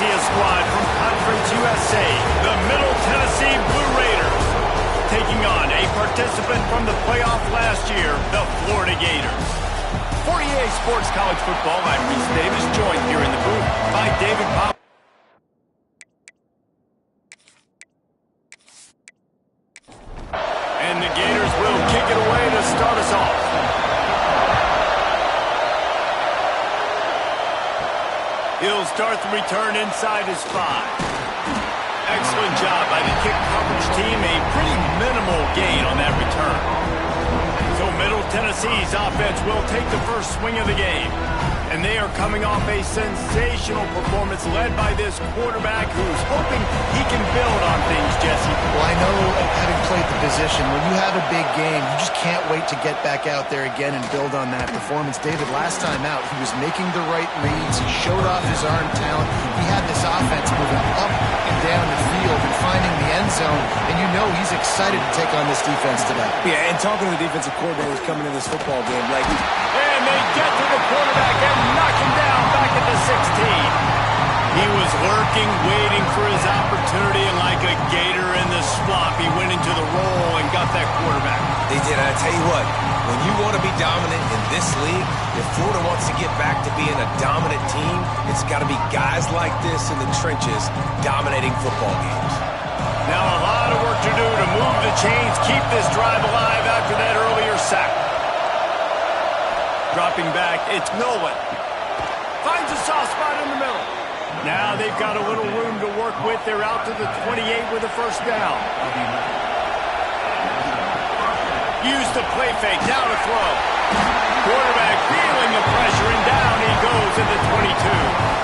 see a squad from Conference USA, the Middle Tennessee Blue Raiders, taking on a participant from the playoff last year, the Florida Gators. For EA Sports College Football, I'm Reese Davis, joined here in the booth by David Pop. And the Gators will kick it away to start us off. He'll start the return inside his 5. Excellent job by the kick coverage team. A pretty minimal gain on that return. So Middle Tennessee's offense will take the first swing of the game. And they are coming off a sensational performance led by this quarterback who's hoping he can build on things, Jesse. Well, I know, having played the position, when you have a big game, you just can't wait to get back out there again and build on that performance. David, last time out, he was making the right reads. He showed off his arm talent. He had this offense moving up and down the field and finding the end zone. And you know he's excited to take on this defense today. Yeah, and talking to the defensive coordinators coming in this football game, like... And they get to the quarterback and knock him down back at the 16. He was lurking, waiting for his opportunity, and like a gator in the swamp, he went into the roll and got that quarterback. They did, and I tell you what, when you want to be dominant in this league, if Florida wants to get back to being a dominant team, it's got to be guys like this in the trenches dominating football games. Now a lot of work to do to move the chains, keep this drive alive after that earlier sack. Dropping back, it's Nolan. Finds a soft spot in the middle. Now they've got a little room to work with. They're out to the 28 with a first down. Use the play fake, down to throw. Quarterback feeling the pressure, and down he goes at the 22.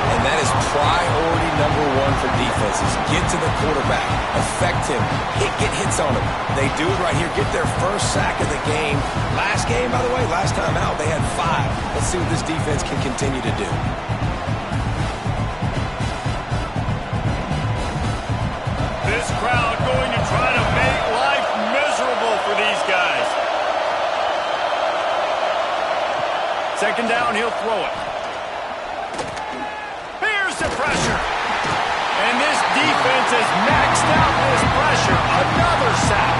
And that is priority number 1 for defenses. Get to the quarterback. Affect him. Get hits on him. They do it right here. Get their first sack of the game. Last game, by the way, last time out, they had 5. Let's see what this defense can continue to do. This crowd going to try to make life miserable for these guys. Second down, he'll throw it. Here's the pressure. And this defense has maxed out this pressure. Another sack.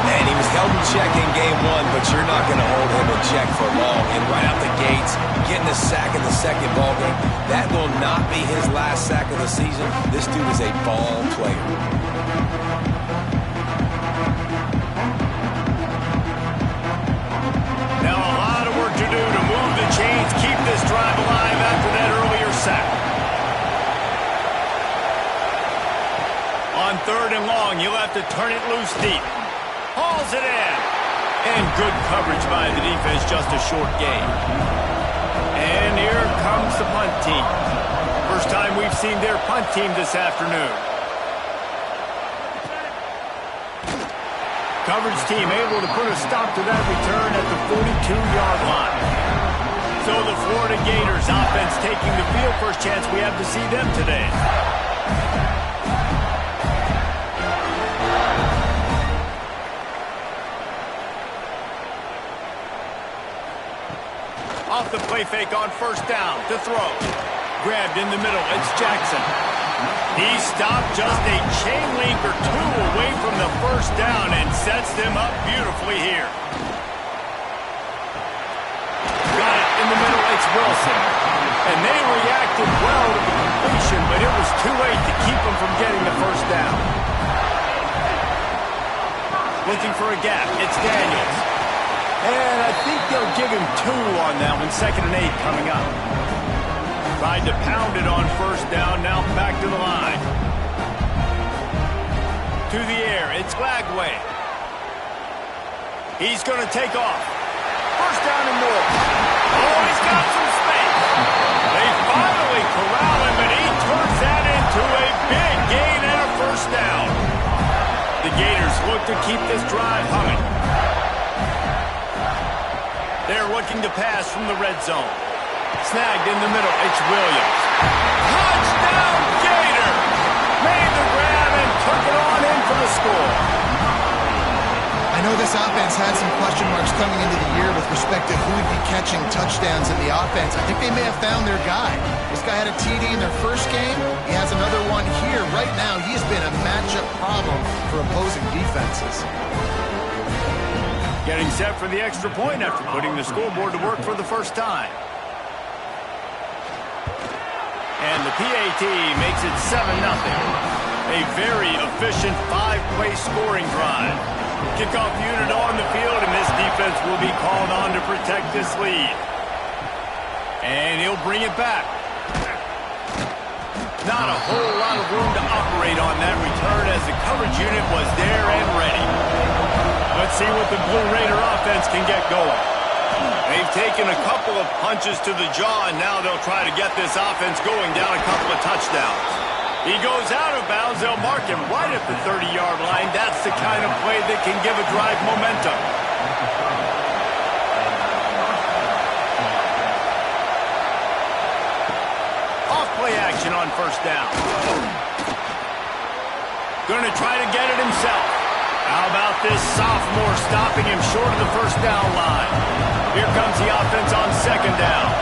And he was held in check in game 1, but you're not going to hold him in check for long. And right out the gates, getting a sack in the second ball game, that will not be his last sack of the season. This dude is a ball player. Now a lot of work to do to move the chains, keep this drive alive after that earlier sack. On 3rd and long, you'll have to turn it loose deep. Hauls it in. And good coverage by the defense, just a short gain. And here comes the punt team. First time we've seen their punt team this afternoon. Coverage team able to put a stop to that return at the 42-yard line. So the Florida Gators offense taking the field. First chance we have to see them today. Off the play fake on first down to throw. Grabbed in the middle, it's Jackson. He stopped just a chain link or 2 away from the first down and sets them up beautifully here. Got it in the middle, it's Wilson. And they reacted well to the completion, but it was too late to keep them from getting the first down. Looking for a gap, it's Daniels. And I think they'll give him 2 on that one. 2nd and 8 coming up. Tried to pound it on first down. Now back to the line. To the air. It's Glagway. He's going to take off. First down and more. Oh, he's got some space. They finally corral him, and he turns that into a big gain and a first down. The Gators look to keep this drive humming. They're looking to pass from the red zone. Snagged in the middle, it's Williams. Touchdown, Gator! Made the grab and took it on in for the score. I know this offense had some question marks coming into the year with respect to who would be catching touchdowns in the offense. I think they may have found their guy. This guy had a TD in their first game. He has another one here. Right now, he's been a matchup problem for opposing defenses. Getting set for the extra point after putting the scoreboard to work for the first time. And the PAT makes it 7-0. A very efficient 5-play scoring drive. Kickoff unit on the field, and this defense will be called on to protect this lead. And he'll bring it back. Not a whole lot of room to operate on that return as the coverage unit was there and ready. Let's see what the Blue Raider offense can get going. They've taken a couple of punches to the jaw, and now they'll try to get this offense going down a couple of touchdowns. He goes out of bounds. They'll mark him right at the 30-yard line. That's the kind of play that can give a drive momentum. Off-play action on first down. Going to try to get it himself. How about this sophomore stopping him short of the first down line? Here comes the offense on second down.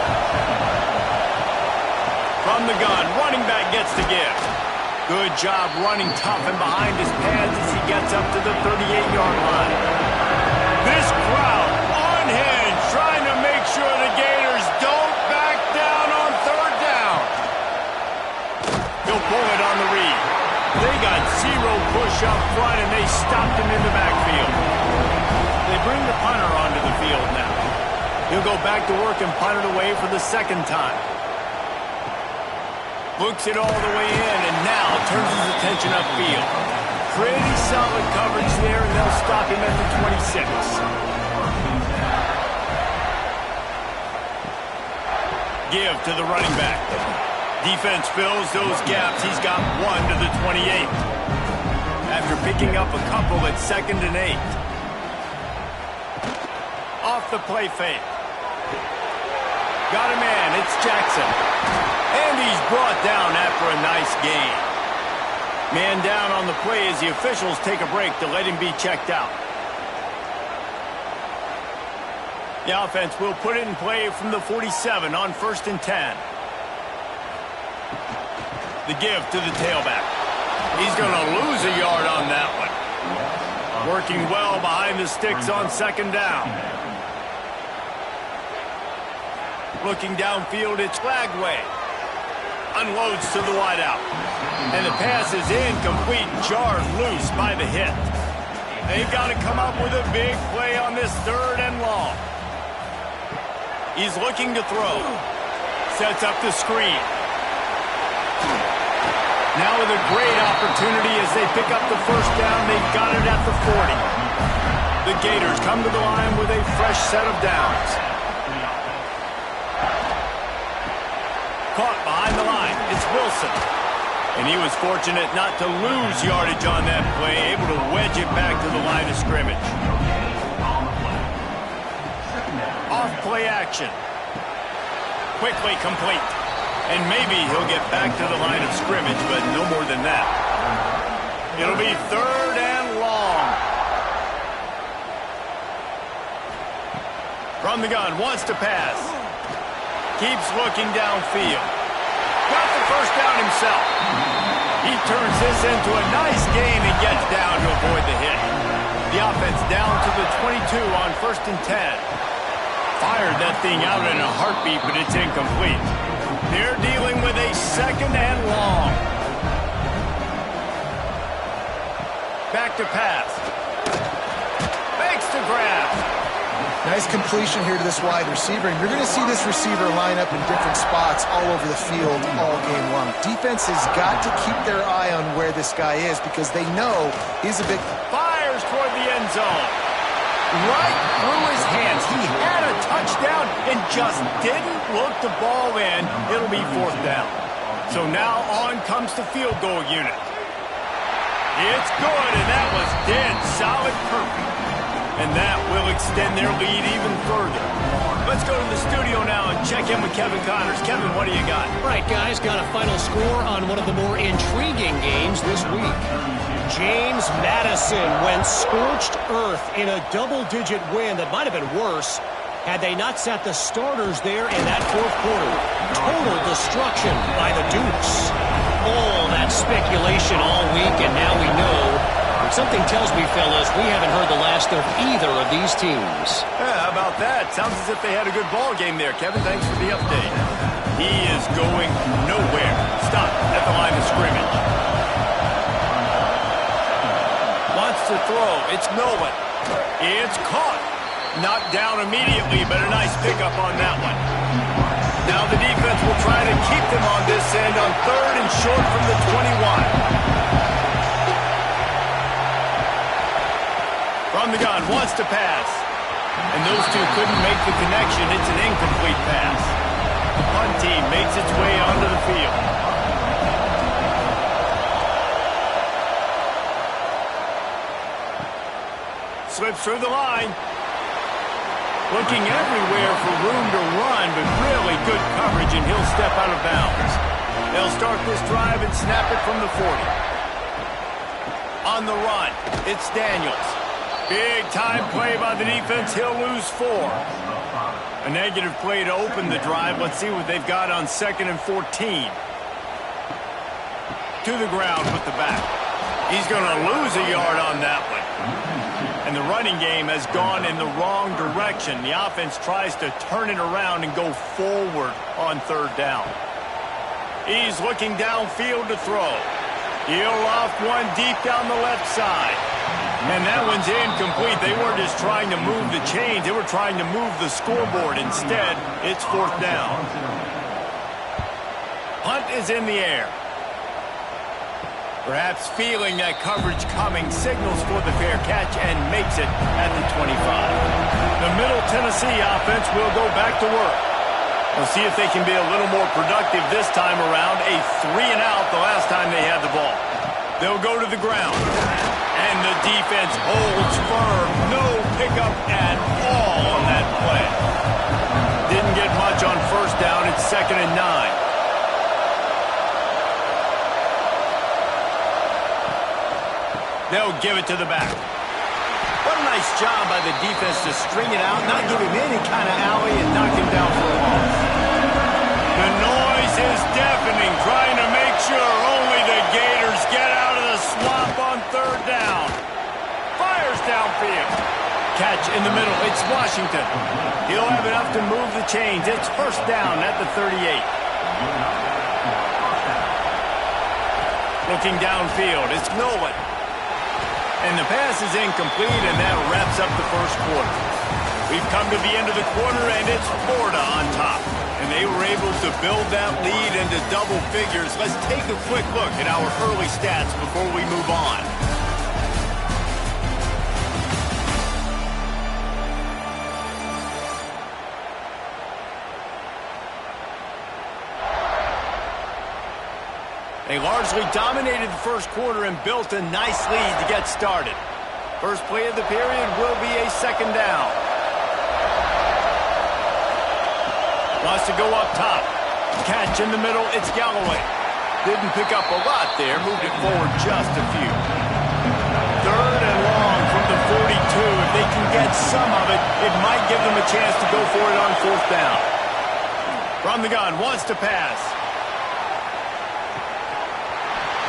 From the gun, running back gets the give. Good job running tough and behind his pads as he gets up to the 38-yard line. This crowd unhinged, trying to make sure the Gators don't back down on third down. He'll pull it on the read. They got zero push up front, and they stopped him in the backfield. They bring the punter onto the field now. He'll go back to work and punt it away for the second time. Looks it all the way in, and now turns his attention upfield. Pretty solid coverage there, and they'll stop him at the 26. Give to the running back. Defense fills those gaps. He's got one to the 28. After picking up a couple at 2nd and 8. Off the play fake. Got a man. It's Jackson. And he's brought down after a nice gain. Man down on the play as the officials take a break to let him be checked out. The offense will put it in play from the 47 on 1st and 10. The give to the tailback. He's going to lose a yard on that one. Working well behind the sticks on second down. Looking downfield, it's Flagway. Unloads to the wideout. And the pass is incomplete, jarred loose by the hit. They've got to come up with a big play on this 3rd and long. He's looking to throw. Sets up the screen. Now with a great opportunity as they pick up the first down, they've got it at the 40. The Gators come to the line with a fresh set of downs. Caught behind the line, it's Wilson. And he was fortunate not to lose yardage on that play, able to wedge it back to the line of scrimmage. Off play action. Quickly complete. And maybe he'll get back to the line of scrimmage, but no more than that. It'll be 3rd and long. From the gun, wants to pass. Keeps looking downfield. Got the first down himself. He turns this into a nice gain and gets down to avoid the hit. The offense down to the 22 on 1st and 10. Fired that thing out in a heartbeat, but it's incomplete. They're dealing with a 2nd and long. Back to pass. Makes the grab. Nice completion here to this wide receiver, and you're going to see this receiver line up in different spots all over the field all game long. Defense has got to keep their eye on where this guy is because they know he's a big... Fires toward the end zone. Right through his hands. He had a touchdown and just didn't look the ball in. It'll be 4th down. So now on comes the field goal unit. It's good, and that was dead solid perfect. And that will extend their lead even further. Let's go to the studio now and check in with Kevin Connors. Kevin, what do you got? All right, guys, got a final score on one of the more intriguing games this week. James Madison went scorched earth in a double-digit win that might have been worse had they not sat the starters there in that fourth quarter. Total destruction by the Dukes. All that speculation all week, and now we know. Something tells me, fellas, we haven't heard the last of either of these teams. Yeah, how about that? Sounds as if they had a good ball game there. Kevin, thanks for the update. He is going nowhere. Stop at the line of scrimmage. Wants to throw. It's Nolan. It's caught. Knocked down immediately, but a nice pickup on that one. Now the defense will try to keep them on this end on 3rd and short from the 21. From the gun, wants to pass. And those two couldn't make the connection. It's an incomplete pass. The punt team makes its way onto the field. Slips through the line. Looking everywhere for room to run, but really good coverage, and he'll step out of bounds. They'll start this drive and snap it from the 40. On the run, it's Daniels. Big time play by the defense. He'll lose 4. A negative play to open the drive. Let's see what they've got on 2nd and 14. To the ground with the back. He's going to lose a yard on that one. And the running game has gone in the wrong direction. The offense tries to turn it around and go forward on 3rd down. He's looking downfield to throw. He'll loft one deep down the left side. And that one's incomplete. They weren't just trying to move the chains. They were trying to move the scoreboard. Instead, it's 4th down. Punt is in the air. Perhaps feeling that coverage coming, signals for the fair catch and makes it at the 25. The Middle Tennessee offense will go back to work. We'll see if they can be a little more productive this time around. A 3-and-out the last time they had the ball. They'll go to the ground. And the defense holds firm. No pickup at all on that play. Didn't get much on 1st down. It's 2nd and 9. They'll give it to the back. What a nice job by the defense to string it out, not give him any kind of alley, and knock him down for a loss. The noise is deafening, trying to make sure only the Gators get out of the swamp on 3rd down. Fires downfield. Catch in the middle. It's Washington. He'll have enough to move the chains. It's 1st down at the 38. Looking downfield. It's Nolan. And the pass is incomplete, and that wraps up the 1st quarter. We've come to the end of the quarter, and it's Florida on top. And they were able to build that lead into double figures. Let's take a quick look at our early stats before we move on. They largely dominated the 1st quarter and built a nice lead to get started. First play of the period will be a 2nd down. Wants to go up top. Catch in the middle, it's Galloway. Didn't pick up a lot there, moved it forward just a few. 3rd and long from the 42. If they can get some of it, it might give them a chance to go for it on 4th down. From the gun, wants to pass.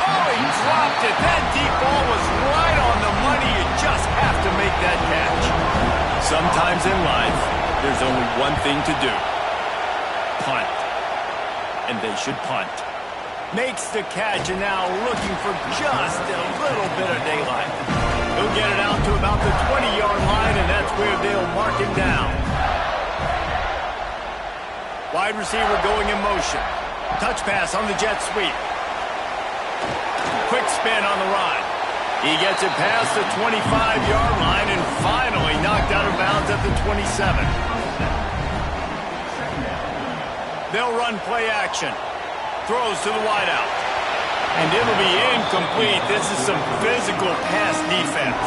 Oh, he dropped it. That deep ball was right on the money. You just have to make that catch. Sometimes in life, there's only one thing to do. Punt. And they should punt. Makes the catch, and now looking for just a little bit of daylight. He'll get it out to about the 20-yard line, and that's where they'll mark him down. Wide receiver going in motion. Touch pass on the jet sweep. Quick spin on the run. He gets it past the 25-yard line and finally knocked out of bounds at the 27. They'll run play action. Throws to the wideout. And it'll be incomplete. This is some physical pass defense.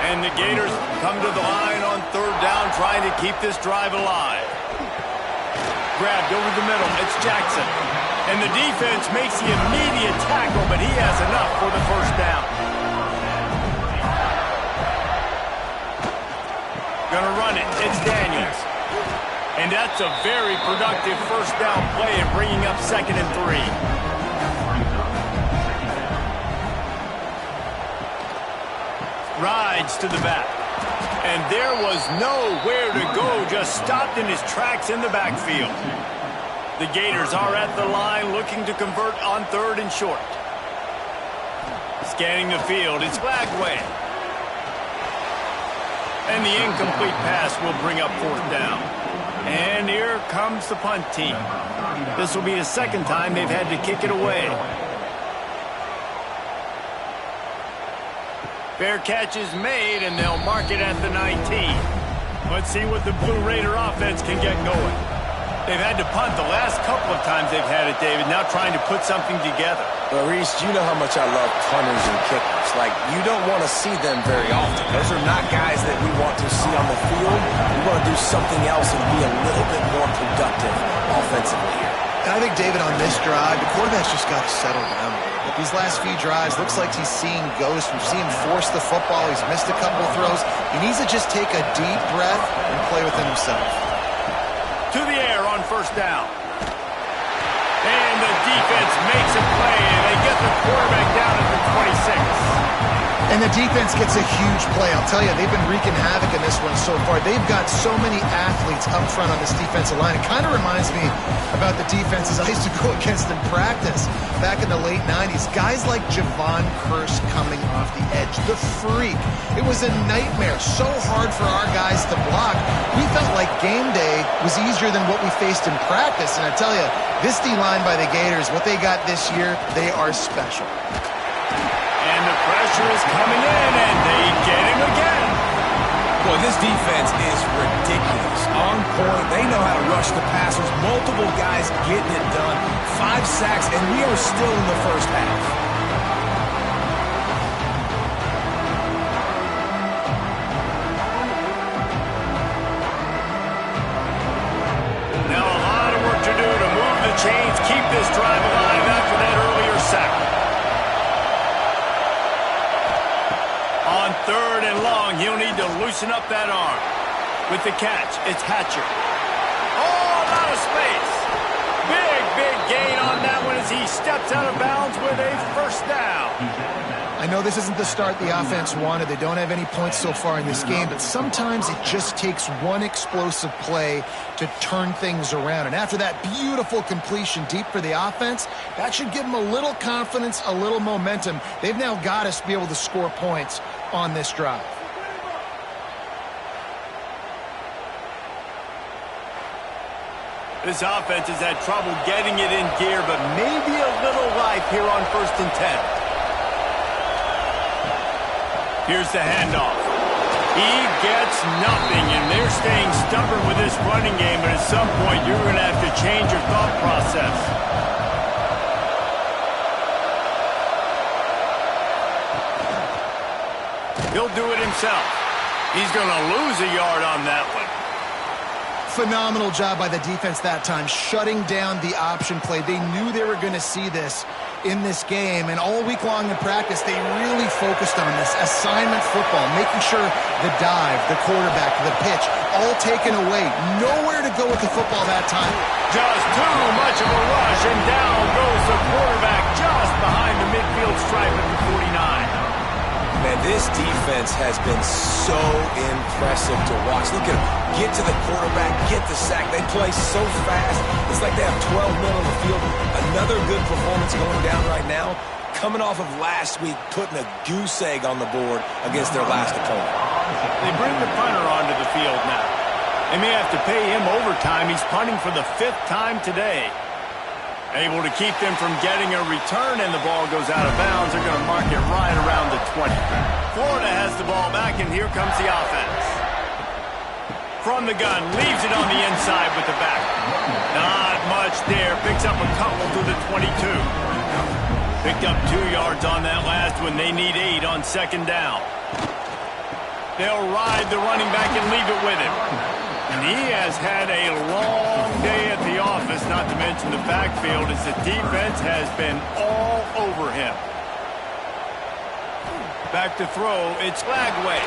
And the Gators come to the line on third down, trying to keep this drive alive. Grabbed over the middle. It's Jackson. And the defense makes the immediate tackle, but he has enough for the first down. Gonna run it. It's Daniels. And that's a very productive first down play and bringing up 2nd and 3. Rides to the back. And there was nowhere to go, just stopped in his tracks in the backfield. The Gators are at the line looking to convert on 3rd and short. Scanning the field, it's Flagway. And the incomplete pass will bring up 4th down. And here comes the punt team. This will be the 2nd time they've had to kick it away. Fair catch is made, and they'll mark it at the 19. Let's see what the Blue Raider offense can get going. They've had to punt the last couple of times they've had it, David, now trying to put something together. Well, Reese, you know how much I love punters and kickers. Like, you don't want to see them very often. Those are not guys that we want to see on the field. We want to do something else and be a little bit more productive offensively here. And I think, David, on this drive, the quarterback's just got to settle down a little bit. These last few drives, looks like he's seeing ghosts. We've seen him force the football. He's missed a couple of throws. He needs to just take a deep breath and play within himself. To the air on first down. And the defense makes a play, and they get the quarterback down at the 26. And the defense gets a huge play. I'll tell you, they've been wreaking havoc in this one so far. They've got so many athletes up front on this defensive line. It kind of reminds me about the defenses I used to go against in practice back in the late 90s. Guys like Javon Curse coming off the edge. The freak. It was a nightmare. So hard for our guys to block. We felt like game day was easier than what we faced in practice. And I tell you, this D-line by the Gators, what they got this year, they are special. And the pressure is coming in, and they get him again. Boy, this defense is ridiculous. On point. They know how to rush the passers. Multiple guys getting it done. 5 sacks, and we are still in the first half. Now a lot of work to do to move the chains, keep this drive alive after that earlier sack. On 3rd and long, he'll need to loosen up that arm. With the catch, it's Hatcher. Oh, a lot of space. Big gain on that one as he steps out of bounds with a first down. I know this isn't the start the offense wanted. They don't have any points so far in this game, but sometimes it just takes one explosive play to turn things around. And after that beautiful completion deep for the offense, that should give them a little confidence, a little momentum. They've now got us to be able to score points on this drive. This offense has had trouble getting it in gear, but maybe a little life here on 1st and 10. Here's the handoff. He gets nothing, and they're staying stubborn with this running game, but at some point you're going to have to change your thought process. He'll do it himself. He's going to lose a yard on that one. Phenomenal job by the defense that time, shutting down the option play. They knew they were going to see this in this game, and all week long in practice, they really focused on this assignment football, making sure the dive, the quarterback, the pitch, all taken away. Nowhere to go with the football that time. Just too much of a rush, and down goes the quarterback just behind the midfield stripe at the 49. Man, this defense has been so impressive to watch. Look at them. Get to the quarterback, get the sack. They play so fast. It's like they have 12 men on the field. Another good performance going down right now. Coming off of last week, putting a goose egg on the board against their last opponent. They bring the punter onto the field now. They may have to pay him overtime. He's punting for the 5th time today. Able to keep them from getting a return, and the ball goes out of bounds. They're going to mark it right around the 20. Florida has the ball back, and here comes the offense. From the gun, leaves it on the inside with the back. Not much there. Picks up a couple to the 22. Picked up 2 yards on that last one. They need 8 on 2nd down. They'll ride the running back and leave it with him. And he has had a long day at the office, not to mention the backfield, as the defense has been all over him. Back to throw, it's Lagway.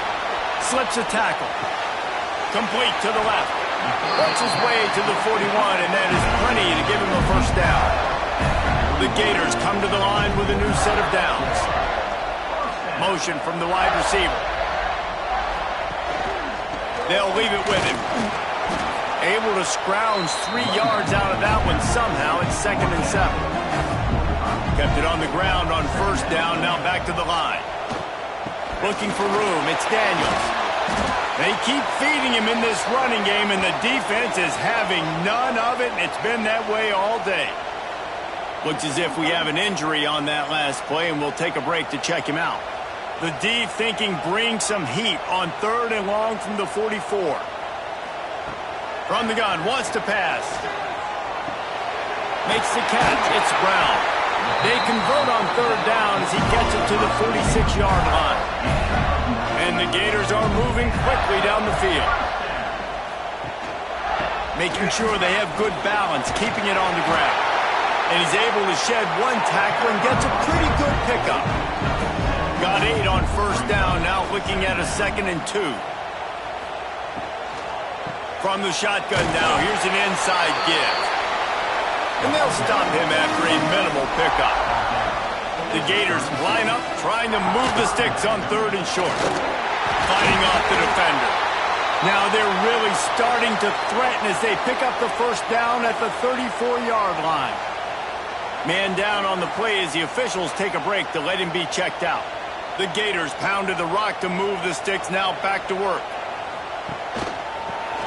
Slips a tackle. Complete to the left. Works his way to the 41, and that is plenty to give him a first down. The Gators come to the line with a new set of downs. Motion from the wide receiver. They'll leave it with him. Able to scrounge 3 yards out of that one somehow. It's 2nd and 7. Kept it on the ground on first down, now back to the line. Looking for room, it's Daniels. They keep feeding him in this running game, and the defense is having none of it, and it's been that way all day. Looks as if we have an injury on that last play, and we'll take a break to check him out. The D thinking bring some heat on 3rd and long from the 44. From the gun, wants to pass. Makes the catch, it's Brown. They convert on 3rd down as he gets it to the 46-yard line. And the Gators are moving quickly down the field. Making sure they have good balance, keeping it on the ground. And he's able to shed one tackle and gets a pretty good pickup. Got 8 on first down, now looking at a 2nd and 2. From the shotgun now, here's an inside give. And they'll stop him after a minimal pickup. The Gators line up, trying to move the sticks on 3rd and short. Fighting off the defender. Now they're really starting to threaten as they pick up the first down at the 34-yard line. Man down on the play as the officials take a break to let him be checked out. The Gators pounded the rock to move the sticks, now back to work.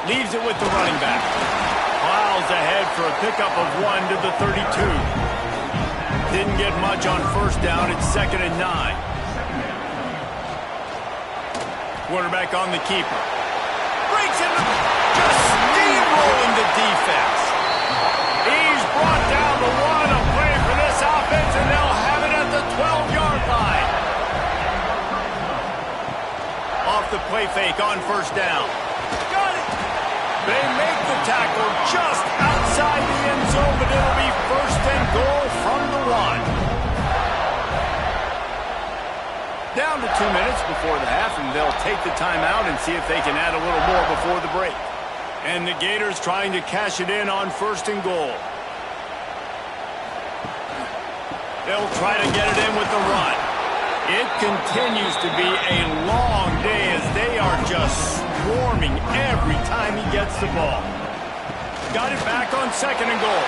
Leaves it with the running back. Plows ahead for a pickup of 1 to the 32. Didn't get much on first down. It's 2nd and 9. Quarterback on the keeper. Breaks it. Just steamrolling the defense. He's brought down the 1. A play for this offense, and they'll have it at the 12-yard line. Off the play fake on first down. Got it. They make the tackle just outside the end zone, but it'll be 1st and goal from the 1. Down to 2 minutes before the half, and they'll take the timeout and see if they can add a little more before the break. And the Gators trying to cash it in on 1st and goal. They'll try to get it in with the run. It continues to be a long day as they are just swarming every time he gets the ball. Got it back on 2nd and goal.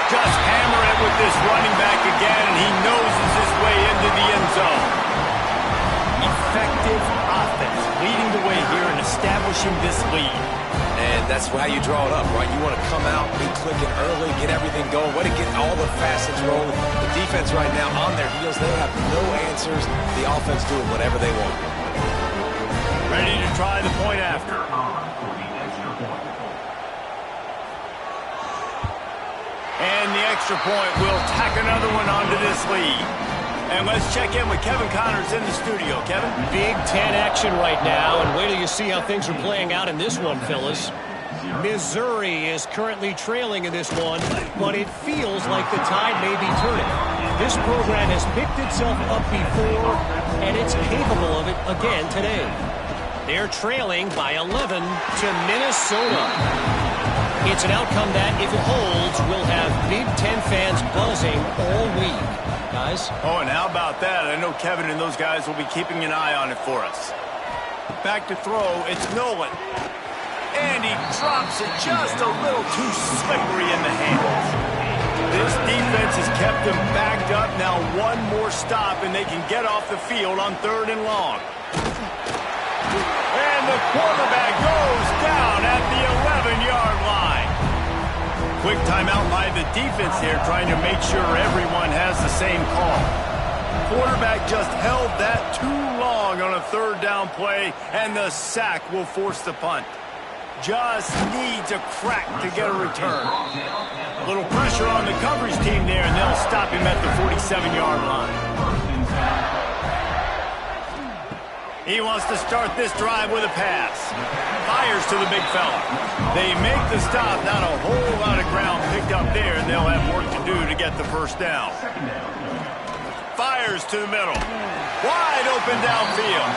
Just hammer it with this running back again, and he noses his way into the end zone. Effective offense leading the way here and establishing this lead. And that's how you draw it up, right? You want to come out, be clicking early, get everything going, way to get all the facets rolling. The defense right now on their heels, they have no answers. The offense doing whatever they want. Ready to try the point after. And the extra point will tack another one onto this lead. And let's check in with Kevin Connors in the studio. Kevin? Big Ten action right now, and wait till you see how things are playing out in this one, fellas. Missouri is currently trailing in this one, but it feels like the tide may be turning. This program has picked itself up before, and it's capable of it again today. They're trailing by 11 to Minnesota. It's an outcome that, if it holds, will have Big Ten fans buzzing all week. Guys? Oh, and how about that? I know Kevin and those guys will be keeping an eye on it for us. Back to throw, it's Nolan. And he drops it just a little too slippery in the hands. This defense has kept them backed up. Now one more stop, and they can get off the field on 3rd and long. And the quarterback goes down at the 11-yard line. Quick timeout by the defense here, trying to make sure everyone has the same call. Quarterback just held that too long on a 3rd down play, and the sack will force the punt. Just needs a crack to get a return. A little pressure on the coverage team there, and they'll stop him at the 47-yard line. He wants to start this drive with a pass. Fires to the big fella. They make the stop. Not a whole lot of ground picked up there, and they'll have work to do to get the first down. Fires to the middle. Wide open downfield.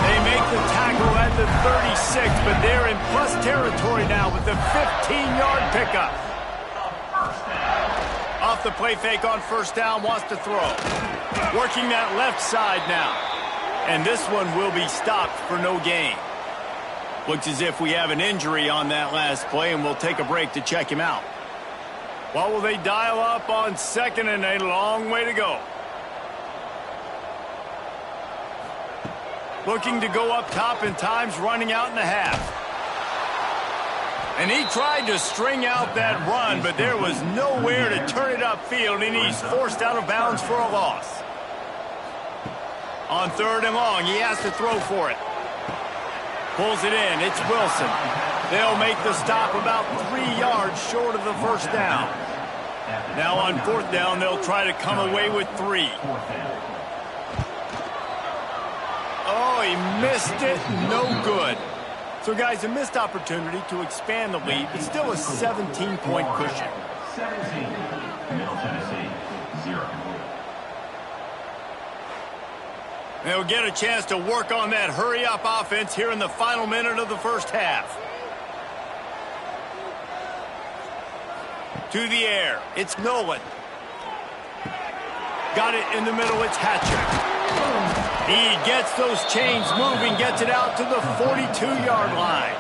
They make the tackle at the 36, but they're in plus territory now with the 15-yard pickup. Off the play fake on first down, wants to throw. Working that left side now. And this one will be stopped for no gain. Looks as if we have an injury on that last play, and we'll take a break to check him out. What will they dial up on second and a long way to go? Looking to go up top, and time's running out in the half. And he tried to string out that run, but there was nowhere to turn it upfield, and he's forced out of bounds for a loss. On third and long, he has to throw for it. Pulls it in. It's Wilson. They'll make the stop about 3 yards short of the first down. Now on fourth down, they'll try to come away with 3. Oh, he missed it. No good. So, guys, a missed opportunity to expand the lead, but still a 17-point cushion. 17, Middle Tennessee, 0. They'll get a chance to work on that hurry-up offense here in the final minute of the first half. To the air, it's Nolan. Got it in the middle, it's Hatcher. He gets those chains moving, gets it out to the 42-yard line.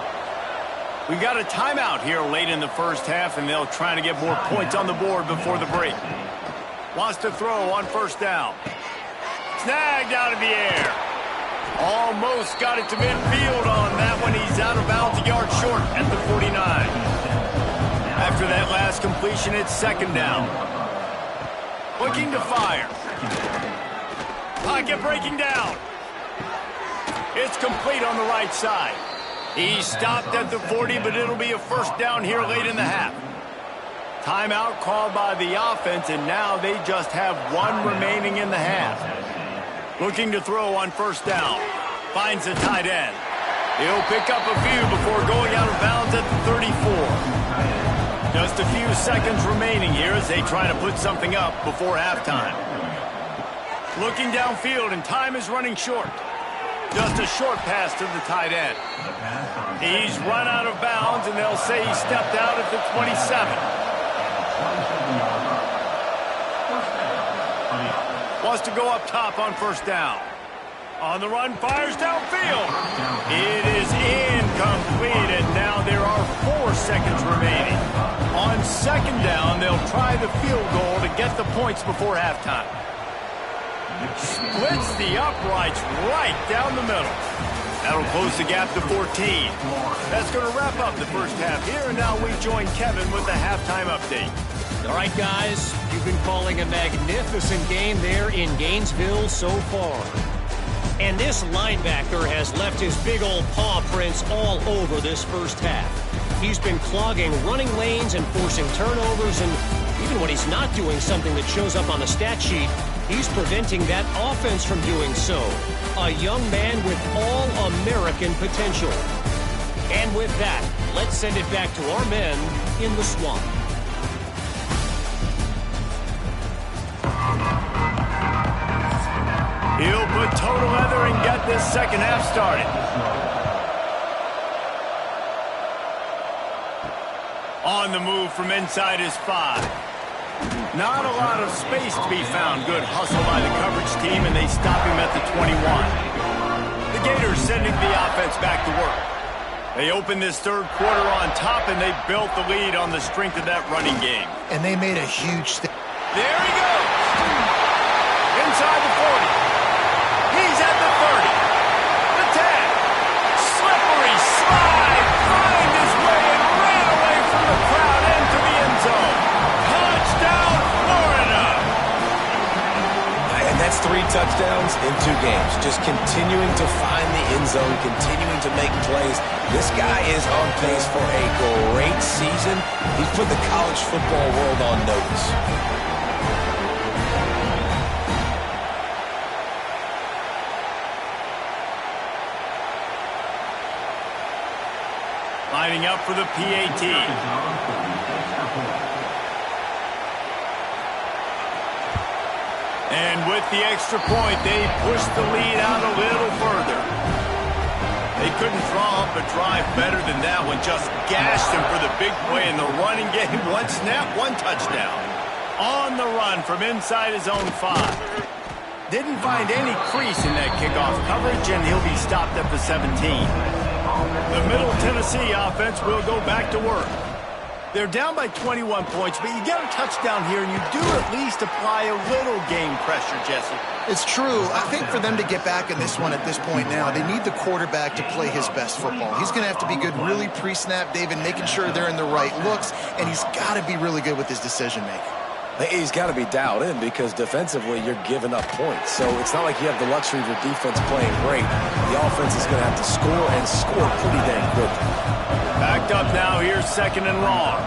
We've got a timeout here late in the first half, and they'll try to get more points on the board before the break. Wants to throw on first down. Snagged out of the air. Almost got it to midfield on that one. He's out of bounds, a yard short at the 49. After that last completion, it's second down. Looking to fire. Pocket breaking down. It's complete on the right side. He stopped at the 40, but it'll be a first down here late in the half. Timeout called by the offense, and now they just have 1 remaining in the half. Looking to throw on first down. Finds the tight end. He'll pick up a few before going out of bounds at the 34. Just a few seconds remaining here as they try to put something up before halftime. Looking downfield, and time is running short. Just a short pass to the tight end. He's run out of bounds, and they'll say he stepped out at the 27. Wants to go up top on first down. On the run, fires downfield. It is incomplete, and now there are 4 seconds remaining. On second down, they'll try the field goal to get the points before halftime. Splits the uprights right down the middle. That'll close the gap to 14. That's going to wrap up the first half here, and now we join Kevin with the halftime update. All right, guys, you've been calling a magnificent game there in Gainesville so far. And this linebacker has left his big old paw prints all over this first half. He's been clogging running lanes and forcing turnovers, and even when he's not doing something that shows up on the stat sheet, he's preventing that offense from doing so. A young man with all-American potential. And with that, let's send it back to our men in the swamp. He'll put total leather and get this second half started. On the move from inside his 5. Not a lot of space to be found. Good hustle by the coverage team, and they stop him at the 21. The Gators sending the offense back to work. They opened this third quarter on top, and they built the lead on the strength of that running game. And they made a huge step. There he goes. Inside the 40. He's at the 30. The 10. Slippery slide. Find his way and ran away from the crowd into the end zone. Touchdown, Florida. And that's 3 touchdowns in 2 games. Just continuing to find the end zone, continuing to make plays. This guy is on pace for a great season. He's put the college football world on notice. Lining up for the PAT. And with the extra point, they pushed the lead out a little further. They couldn't draw up a drive better than that one. Just gashed him for the big play in the running game. One snap, one touchdown. On the run from inside his own 5. Didn't find any crease in that kickoff coverage, and he'll be stopped at the 17. The Middle Tennessee offense will go back to work. They're down by 21 points, but you get a touchdown here, and you do at least apply a little game pressure, Jesse. It's true. I think for them to get back in this one at this point now, they need the quarterback to play his best football. He's going to have to be good really pre-snap, David, making sure they're in the right looks, and he's got to be really good with his decision-making. He's got to be dialed in because defensively you're giving up points. So it's not like you have the luxury of your defense playing great. The offense is going to have to score and score pretty dang quickly. Backed up now. Here's 2nd and long.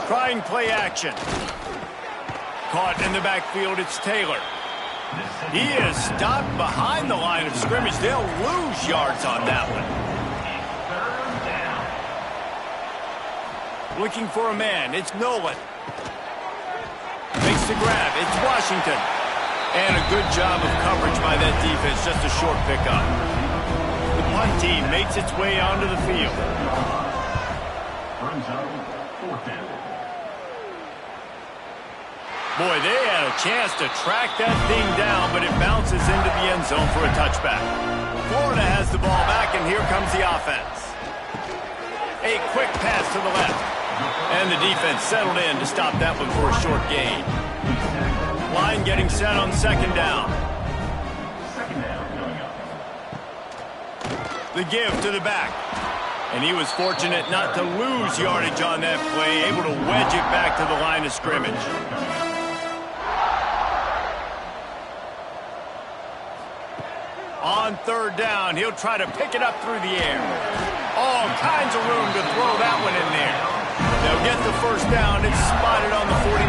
Trying play action. Caught in the backfield. It's Taylor. He is stopped behind the line of scrimmage. They'll lose yards on that one. Looking for a man. It's Nolan. Makes the grab. It's Washington. And a good job of coverage by that defense. Just a short pickup. The punt team makes its way onto the field. Boy, they had a chance to track that thing down, but it bounces into the end zone for a touchback. Florida has the ball back, and here comes the offense. A quick pass to the left. And the defense settled in to stop that one for a short gain. Line getting set on 2nd down. The give to the back. And he was fortunate not to lose yardage on that play, able to wedge it back to the line of scrimmage. On 3rd down, he'll try to pick it up through the air. All kinds of room to throw that one in there. They'll get the 1st down. It's spotted on the 49.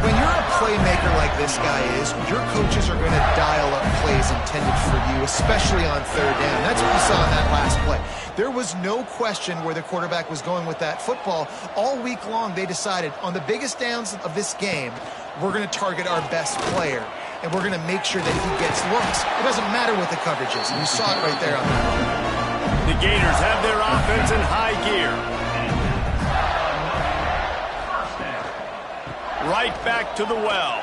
When you're a playmaker like this guy is, your coaches are going to dial up plays intended for you, especially on 3rd down. That's what we saw in that last play. There was no question where the quarterback was going with that football. All week long, they decided on the biggest downs of this game, we're going to target our best player, and we're going to make sure that he gets looks. It doesn't matter what the coverage is, and you saw it right there on that one. The Gators have their offense in high gear. Right back to the well.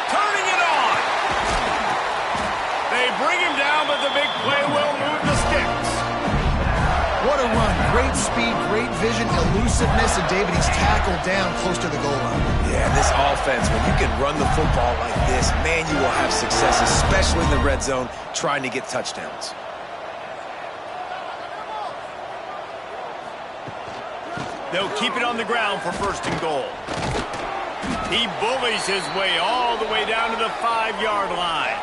Turning it on. They bring him down, but the big play will move the sticks. What a run. Great speed, great vision, elusiveness, and David, he's tackled down close to the goal line. Yeah, this offense, when you can run the football like this, man, you will have success, especially in the red zone, trying to get touchdowns. They'll keep it on the ground for 1st and goal. He bullies his way all the way down to the 5-yard line.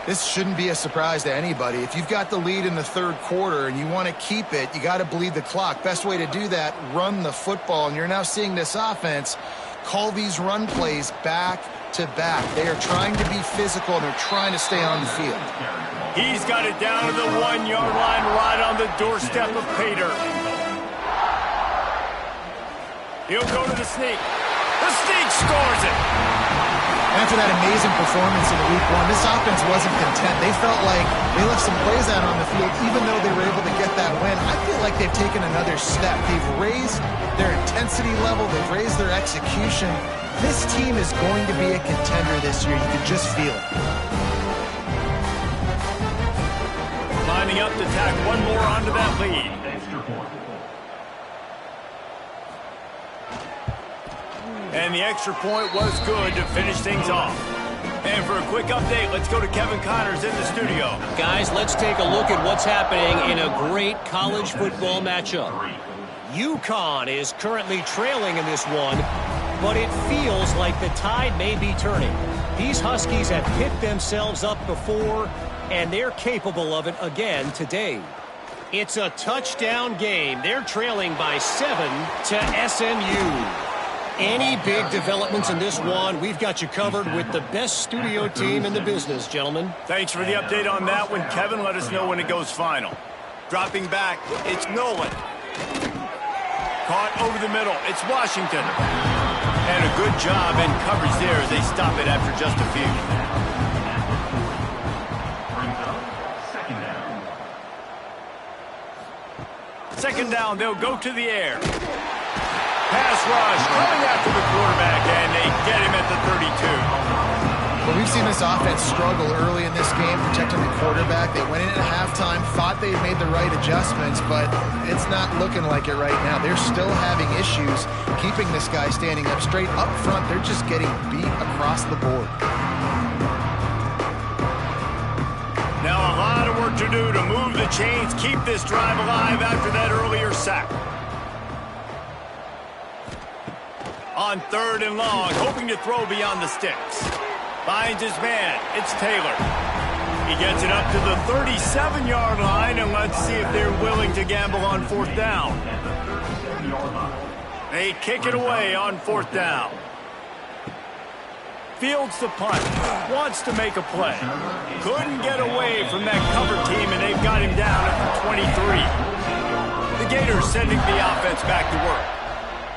This shouldn't be a surprise to anybody. If you've got the lead in the 3rd quarter and you want to keep it, you got to bleed the clock. Best way to do that, run the football. And you're now seeing this offense call these run plays back to back. They are trying to be physical, and they're trying to stay on the field. He's got it down to the 1-yard line right on the doorstep of Pater. He'll go to the sneak. The sneak scores it. After that amazing performance in Week 1, this offense wasn't content. They felt like they left some plays out on the field, even though they were able to get that win. I feel like they've taken another step. They've raised their intensity level. They've raised their execution. This team is going to be a contender this year. You can just feel it. Lining up to tack one more onto that lead. And the extra point was good to finish things off. And for a quick update, let's go to Kevin Connors in the studio. Guys, let's take a look at what's happening in a great college football matchup. UConn is currently trailing in this one, but it feels like the tide may be turning. These Huskies have picked themselves up before, and they're capable of it again today. It's a touchdown game. They're trailing by 7 to SMU. Any big developments in this one, we've got you covered with the best studio team in the business, gentlemen. Thanks for the update on that one, Kevin. Let us know when it goes final. Dropping back, it's Nolan. Caught over the middle, it's Washington. And a good job in coverage there as they stop it after just a few. Brings up second down. Second down, they'll go to the air. Pass rush coming after the quarterback, and they get him at the 32. Well, we've seen this offense struggle early in this game, protecting the quarterback. They went in at halftime, thought they had made the right adjustments, but it's not looking like it right now. They're still having issues keeping this guy standing up straight up front. They're just getting beat across the board. Now a lot of work to do to move the chains, keep this drive alive after that earlier sack. On 3rd and long, hoping to throw beyond the sticks. Finds his man. It's Taylor. He gets it up to the 37-yard line, and let's see if they're willing to gamble on 4th down. They kick it away on 4th down. Fields the punt. Wants to make a play. Couldn't get away from that cover team, and they've got him down at the 23. The Gators sending the offense back to work.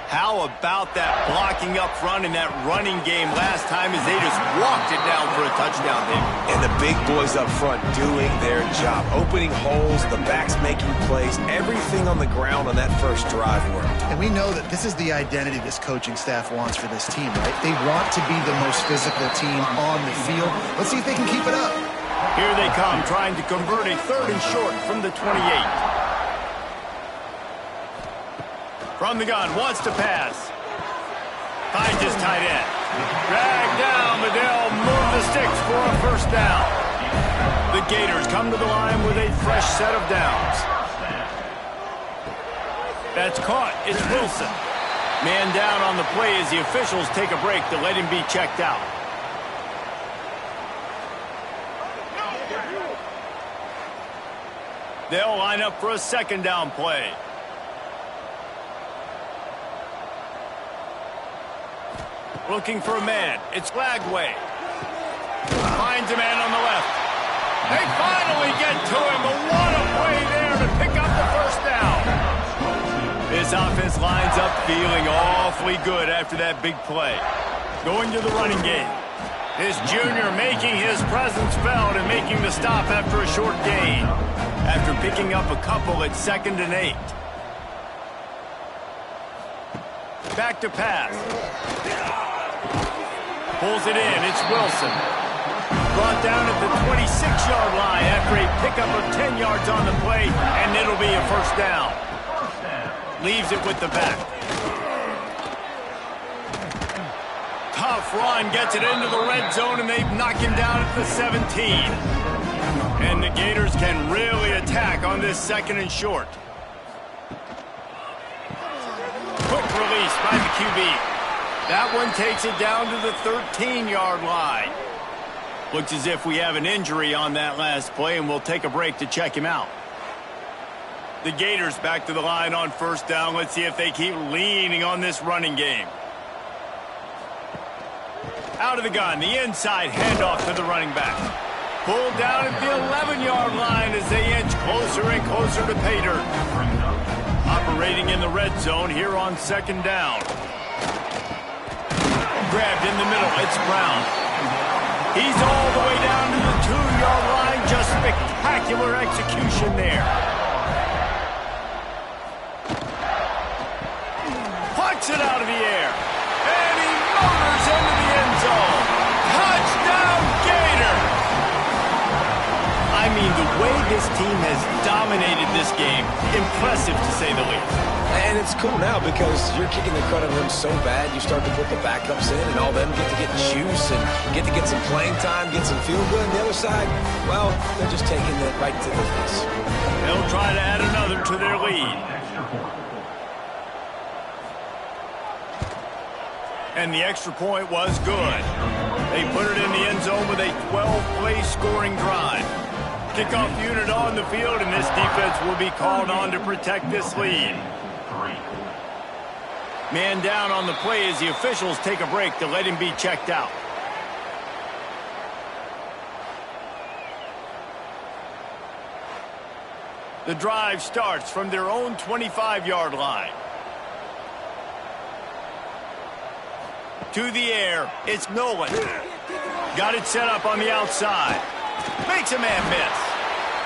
How about that blocking up front in that running game last time as they just walked it down for a touchdown there. And the big boys up front doing their job. Opening holes, the backs making plays, everything on the ground on that first drive worked. And we know that this is the identity this coaching staff wants for this team, right? They want to be the most physical team on the field. Let's see if they can keep it up. Here they come, trying to convert a 3rd and short from the 28. From the gun, wants to pass. Finds his tight end. Dragged down, but they'll move the sticks for a 1st down. The Gators come to the line with a fresh set of downs. That's caught. It's Wilson. Man down on the play as the officials take a break to let him be checked out. They'll line up for a 2nd down play. Looking for a man. It's Lagway. Finds a man on the left. They finally get to him, but what a play there to pick up the 1st down. This offense lines up feeling awfully good after that big play. Going to the running game. This junior making his presence felt and making the stop after a short gain. After picking up a couple at 2nd and 8. Back to pass. Pulls it in. It's Wilson. Brought down at the 26-yard line after a pickup of 10 yards on the play, and it'll be a 1st down. Leaves it with the back. Tough run, gets it into the red zone, and they've knocked him down at the 17. And the Gators can really attack on this 2nd and short. Quick release by the QB. That one takes it down to the 13-yard line. Looks as if we have an injury on that last play, and we'll take a break to check him out. The Gators back to the line on 1st down. Let's see if they keep leaning on this running game. Out of the gun, the inside handoff to the running back. Pulled down at the 11-yard line as they inch closer and closer to pay dirt. Operating in the red zone here on 2nd down. Grabbed in the middle, it's Brown. He's all the way down to the 2-yard line. Just spectacular execution there. Pucks it out of the air. And he motors into the end zone. Touchdown, Gator! I mean, the way this team has dominated this game, impressive to say the least. And it's cool now because you're kicking the crud out of them so bad, you start to put the backups in, and all them get to get juice and get to get some playing time, get some feel good. On the other side, well, they're just taking it right to business. They'll try to add another to their lead. And the extra point was good. They put it in the end zone with a 12-play scoring drive. Kickoff unit on the field, and this defense will be called on to protect this lead. Man down on the play as the officials take a break to let him be checked out. The drive starts from their own 25-yard line. To the air, it's Nolan. Got it set up on the outside. Makes a man miss.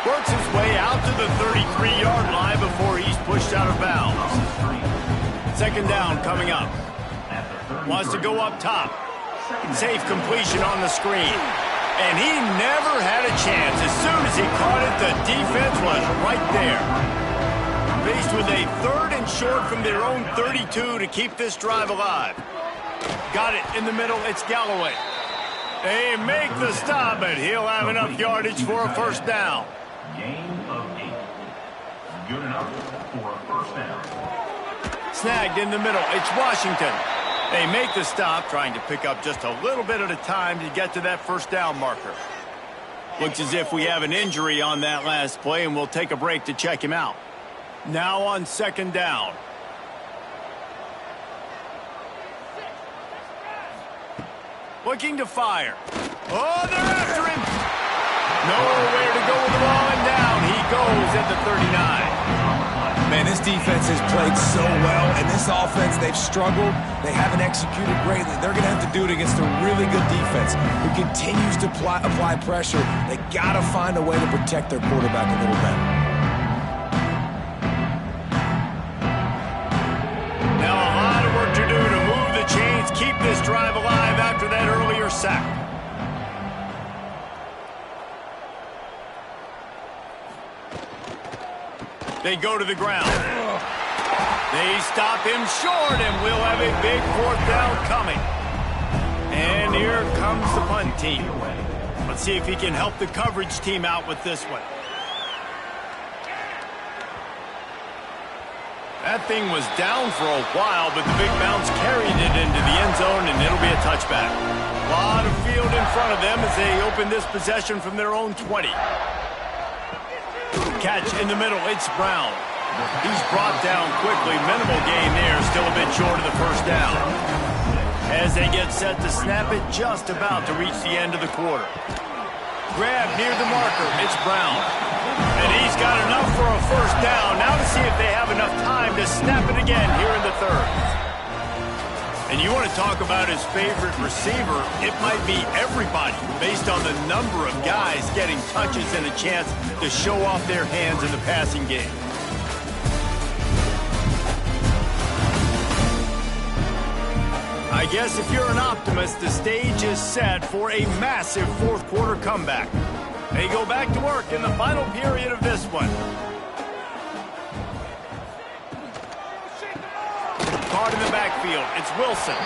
Works his way out to the 33-yard line before he's pushed out of bounds. Second down coming up. Wants to go up top. Safe completion on the screen. And he never had a chance. As soon as he caught it, the defense was right there. Faced with a 3rd and short from their own 32 to keep this drive alive. Got it in the middle. It's Galloway. They make the stop, but he'll have enough yardage for a first down. Gain of 8. Good enough for a first down. Snagged in the middle. It's Washington. They make the stop, trying to pick up just a little bit at a time to get to that first down marker. Looks as if we have an injury on that last play, and we'll take a break to check him out. Now on second down. Looking to fire. Oh, they're after him. Nowhere to go with the ball, and down he goes at the 39. Man, this defense has played so well, and this offense, they've struggled. They haven't executed greatly. They're going to have to do it against a really good defense who continues to apply pressure. They got to find a way to protect their quarterback a little better. Now a lot of work to do to move the chains, keep this drive alive after that earlier sack. They go to the ground. They stop him short, and we'll have a big fourth down coming. And here comes the punt team. Let's see if he can help the coverage team out with this one. That thing was down for a while, but the big bounce carried it into the end zone, and it'll be a touchback. A lot of field in front of them as they open this possession from their own 20. Catch in the middle, it's Brown. He's brought down quickly. Minimal gain there, still a bit short of the first down. As they get set to snap it, just about to reach the end of the quarter. Grab near the marker, it's Brown. And he's got enough for a first down. Now to see if they have enough time to snap it again here in the third. And you want to talk about his favorite receiver, it might be everybody based on the number of guys getting touches and a chance to show off their hands in the passing game. I guess if you're an optimist, the stage is set for a massive fourth quarter comeback. They go back to work in the final period of this one. Caught in the backfield, it's Wilson.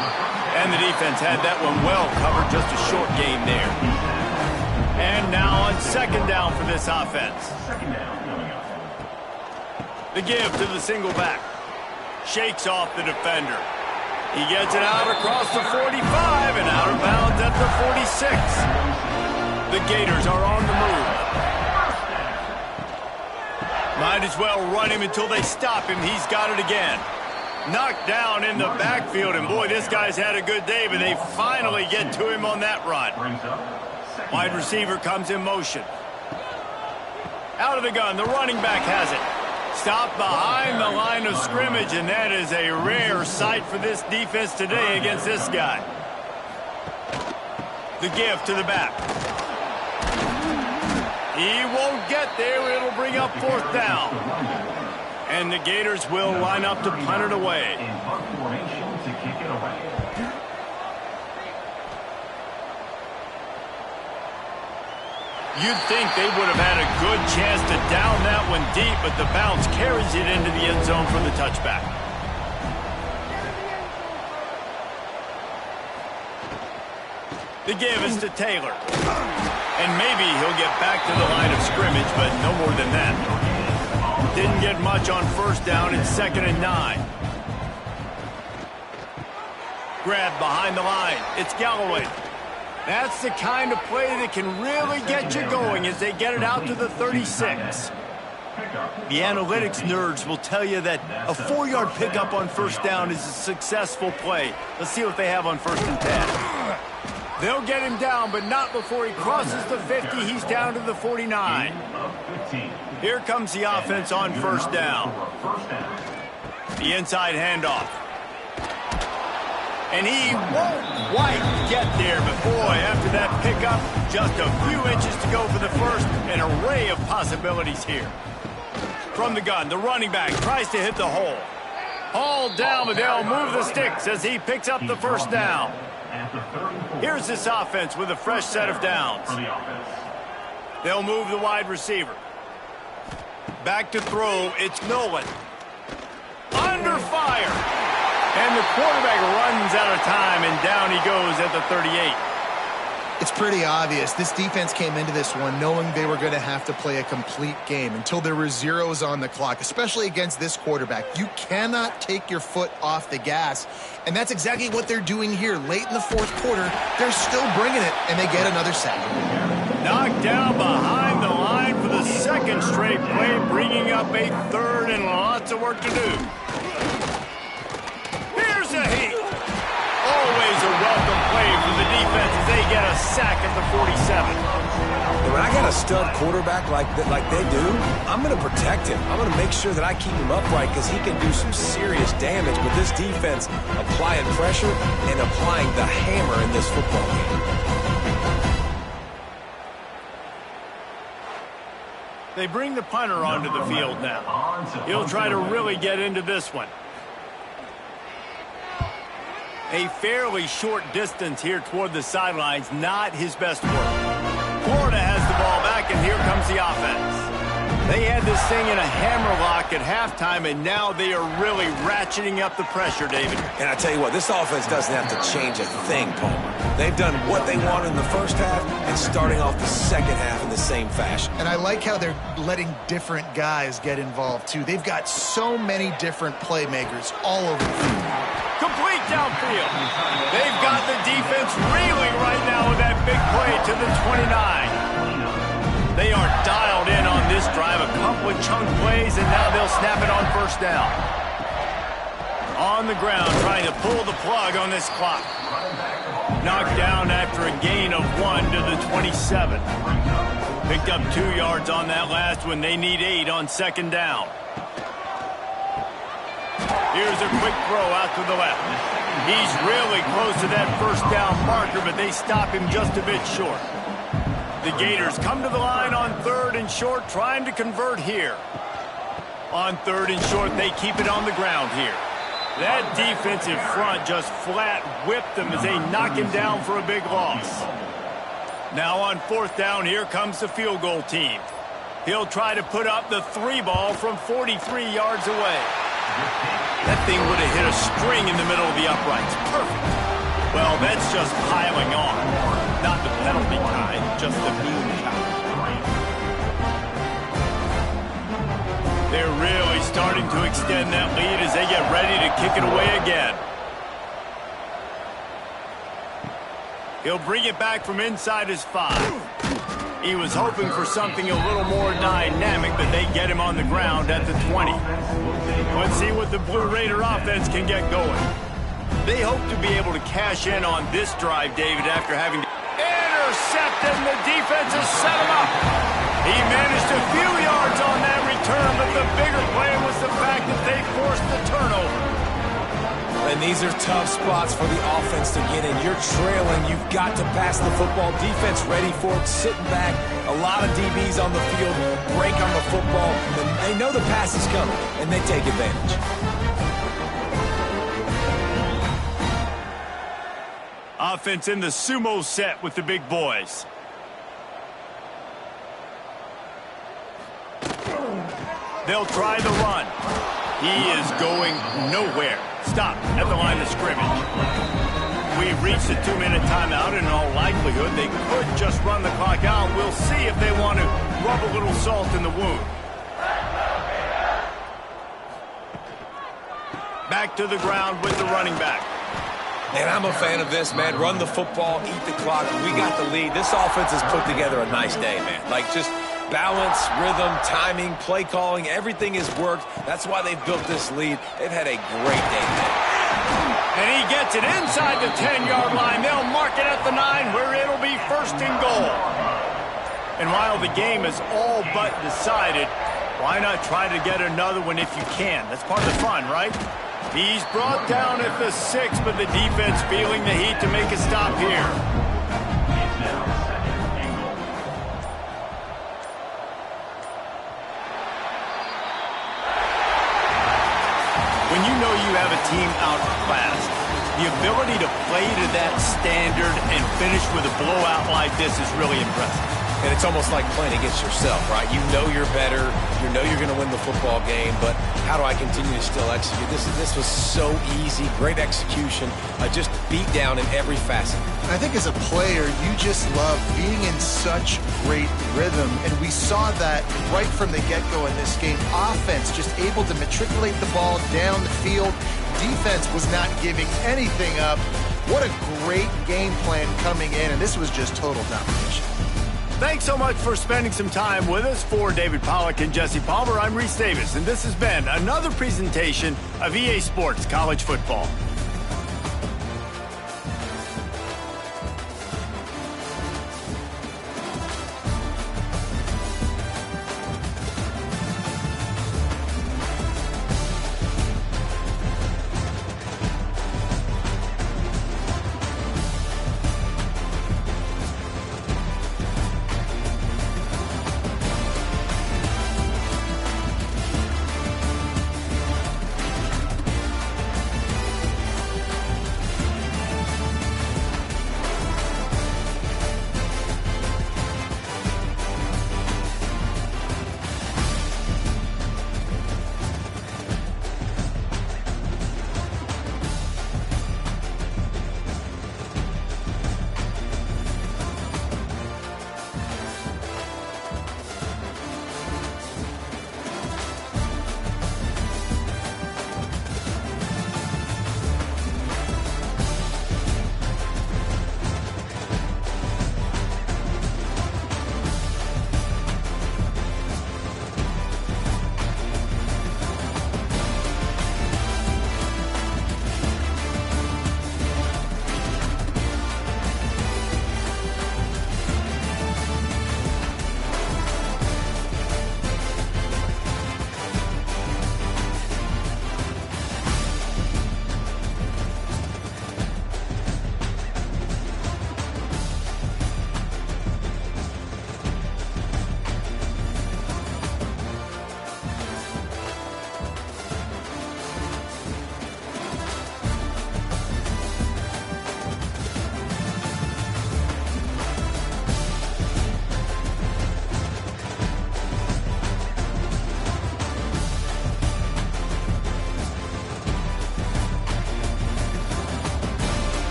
And the defense had that one well covered, just a short gain there. And now on second down for this offense. The give to the single back. Shakes off the defender. He gets it out across the 45 and out of bounds at the 46. The Gators are on the move. Might as well run him until they stop him. He's got it again. Knocked down in the backfield, and boy, this guy's had a good day, but they finally get to him on that run. Wide receiver comes in motion. Out of the gun, the running back has it. Stopped behind the line of scrimmage, and that is a rare sight for this defense today against this guy. The give to the back. He won't get there. It'll bring up fourth down. And the Gators will line up to punt it away. In punt formation to kick it away. You'd think they would have had a good chance to down that one deep, but the bounce carries it into the end zone for the touchback. The give is to Taylor. And maybe he'll get back to the line of scrimmage, but no more than that. Didn't get much on first down. It's 2nd and 9. Grab behind the line. It's Galloway. That's the kind of play that can really get you going as they get it out to the 36. The analytics nerds will tell you that a 4-yard pickup on first down is a successful play. Let's see what they have on 1st and 10. They'll get him down, but not before he crosses the 50. He's down to the 49. Here comes the offense on 1st down. The inside handoff. And he won't quite get there, but boy, after that pickup, just a few inches to go for the first. An array of possibilities here. From the gun, the running back tries to hit the hole. Hauled down, but they'll move the sticks as he picks up the 1st down. Here's this offense with a fresh set of downs. They'll move the wide receiver. Back to throw, it's Nolan. Under fire. And the quarterback runs out of time, and down he goes at the 38. It's pretty obvious. This defense came into this one knowing they were going to have to play a complete game until there were zeros on the clock, especially against this quarterback. You cannot take your foot off the gas, and that's exactly what they're doing here. Late in the 4th quarter, they're still bringing it, and they get another sack. Knocked down behind the line for the 2nd straight play, bringing up a 3rd and lots of work to do. Here's a heat. Always a welcome play for the defense as they get a sack at the 47. When I got a stud quarterback like they do, I'm going to protect him. I'm going to make sure that I keep him upright because he can do some serious damage. But this defense applying pressure and applying the hammer in this football game. They bring the punter onto the field now. He'll try to really get into this one. A fairly short distance here toward the sidelines, not his best work. Florida has the ball back, and here comes the offense. They had this thing in a hammerlock at halftime, and now they are really ratcheting up the pressure, David. And I tell you what, this offense doesn't have to change a thing, Palmer. They've done what they wanted in the 1st half and starting off the 2nd half in the same fashion. And I like how they're letting different guys get involved, too. They've got so many different playmakers all over the field. Complete downfield. They've got the defense reeling right now with that big play to the 29. They are dialed in on this drive. A couple of chunk plays, and now they'll snap it on 1st down. On the ground, trying to pull the plug on this clock. Knocked down after a gain of 1 to the 27. Picked up 2 yards on that last one. They need 8 on 2nd down. Here's a quick throw out to the left. He's really close to that 1st down marker, but they stop him just a bit short. The Gators come to the line on 3rd and short, trying to convert here. On 3rd and short, they keep it on the ground here. That defensive front just flat whipped them as they knock him down for a big loss. Now on 4th down, here comes the field goal team. He'll try to put up the 3 ball from 43 yards away. That thing would have hit a string in the middle of the uprights. Perfect. Well, that's just piling on. Not the penalty kind, just the boom kind. They're really starting to extend that lead as they get ready to kick it away again. He'll bring it back from inside his 5. He was hoping for something a little more dynamic, but they get him on the ground at the 20. Let's see what the Blue Raider offense can get going. They hope to be able to cash in on this drive, David, after having intercepted, and the defense has set him up. He managed a few yards on that return, but the bigger play was the fact that they forced the turnover. And these are tough spots for the offense to get in. You're trailing. You've got to pass the football. Defense ready for it, sitting back. A lot of DBs on the field, break on the football. They know the pass is coming, and they take advantage. Offense in the sumo set with the big boys. They'll try the run. He is going nowhere. Stop at the line of scrimmage. We've reached a 2-minute timeout, and in all likelihood, they could just run the clock out. We'll see if they want to rub a little salt in the wound. Back to the ground with the running back. And I'm a fan of this, man. Run the football, eat the clock. We got the lead. This offense has put together a nice day, man. Like, just Balance, rhythm, timing, play calling, everything has worked. That's why they've built this lead. They've had a great day today. And he gets it inside the 10-yard line. They'll mark it at the 9 where it'll be first and goal. And while the game is all but decided, why not try to get another one if you can? That's part of the fun, right? He's brought down at the 6, but the defense feeling the heat to make a stop here. When you know you have a team outclassed, the ability to play to that standard and finish with a blowout like this is really impressive. And it's almost like playing against yourself, right? You know you're better. You know you're going to win the football game, but how do I continue to still execute? This was so easy. Great execution. Just beat down in every facet. I think as a player, you just love being in such great rhythm, and we saw that right from the get-go in this game. Offense just able to matriculate the ball down the field. Defense was not giving anything up. What a great game plan coming in, and this was just total domination. Thanks so much for spending some time with us. For David Pollack and Jesse Palmer, I'm Reese Davis, and this has been another presentation of EA Sports College Football.